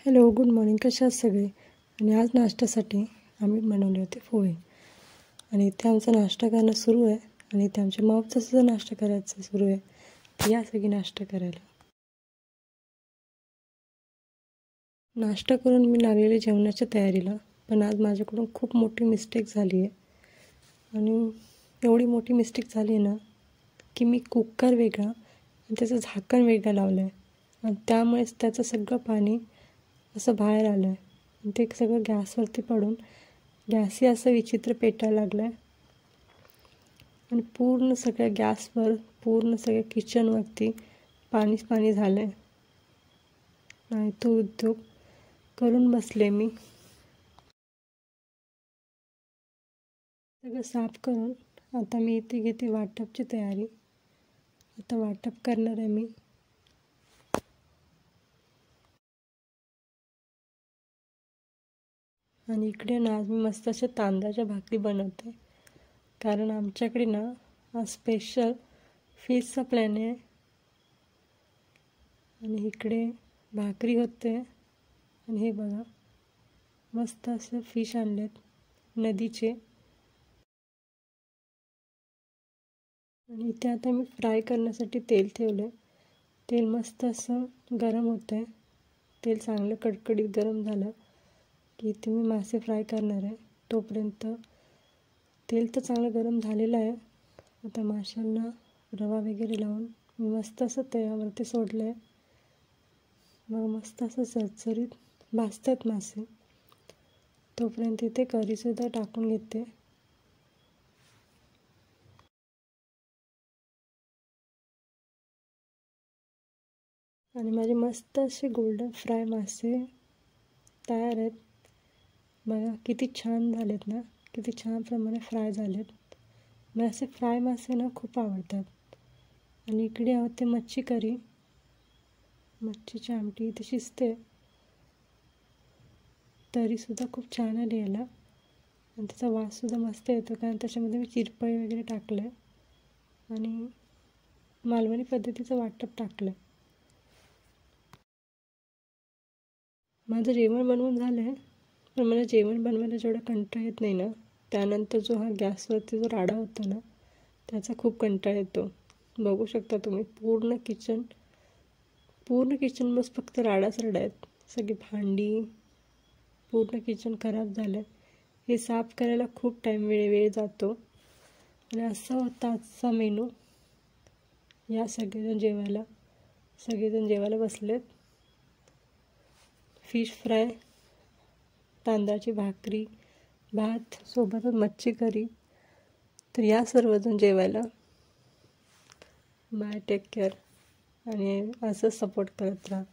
Hello, good morning. कशा आहात सगळे? आणि आज नाश्त्यासाठी आम्ही बनवले होते पोहे आणि इथे आमचा नाश्ता करणं सुरू आहे आणि इथे आमच्या मावचा सुद्धा नाश्ता करायचा सुरू आहे. या सगळी नाश्ता करायला. नाश्ता करून मी लागलेले जेवणाच्या तयारीला, पण आज माझ्याकडून खूप मोठी मिस्टेक झाली आहे. आणि एवढी मोठी मिस्टेक झाली आहे ना की मी कुकर वेगळा आणि त्याचं झाकण वेगळं लावलं आहे आणि त्यामुळेच त्याचं सगळं पाणी असं बाहेर आलं आहे आणि ते सगळं गॅसवरती पडून गॅसही असं विचित्र पेटायला लागलं आहे आणि पूर्ण सगळ्या गॅसवर, पूर्ण सगळ्या किचनवरती पाणीच पाणी झालं आहे. नाही तो उद्योग करून बसले मी. सगळं साफ करून आता मी इथे घेते वाटपची तयारी. आता वाटप करणार आहे मी. आणि इकडे ना आज मी मस्त अशा तांदळाच्या भाकरी बनवते, कारण आमच्याकडे ना आज स्पेशल फिशचा प्लॅन आहे. आणि इकडे भाकरी होते आणि हे बघा मस्त असं फिश आणलेत नदीचे. आणि इथे आता मी फ्राय करण्यासाठी तेल ठेवलं आहे. तेल मस्त असं गरम होतं आहे. तेल चांगलं कडकडीत गरम झालं की इथे मी मासे फ्राय करणार आहे. तोपर्यंत तेल तर चांगलं गरम झालेलं आहे. आता माशांना रवा वगैरे लावून मी मस्त असं तव्यावरती सोडलं आहे. मग मस्त असं चरचरीत भाजतात मासे. तोपर्यंत इथे कढीसुद्धा टाकून घेते. आणि माझे मस्त असे गोल्डन फ्राय मासे तयार आहेत. बघा किती छान झालेत ना, किती छान प्रमाणे फ्राय झालेत. मला असे फ्राय मासे ना खूप आवडतात. आणि इकडे होते मच्छी करी. मच्छीची आमटी इथे शिजते. तरीसुद्धा खूप छान आली याला आणि त्याचा वाससुद्धा मस्त येतो, कारण त्याच्यामध्ये मी चिरपळी वगैरे टाकलं आहे आणि मालवणी पद्धतीचं वाटप टाकलं आहे. माझं जेवण बनवून झालं आहे, पण मला जेवण बनवायला जेवढा कंटाळा येत नाही ना, त्यानंतर जो हा गॅसवरती जो राडा होता ना त्याचा खूप कंटाळा येतो. बघू शकता तुम्ही पूर्ण किचन बस फक्त राडाच राडा आहेत. सगळी भांडी, पूर्ण किचन खराब झालं आहे. हे साफ करायला खूप वेळ जातो. आणि असा होता आजचा मेनू. या सगळेजण जेवायला बसलेत. फिश फ्राय, तांदळाची भाकरी, भात, सोबतच मच्छी करी. तर या सर्वजण जेवायला. बाय, टेक केअर आणि असंच सपोर्ट करत राहा.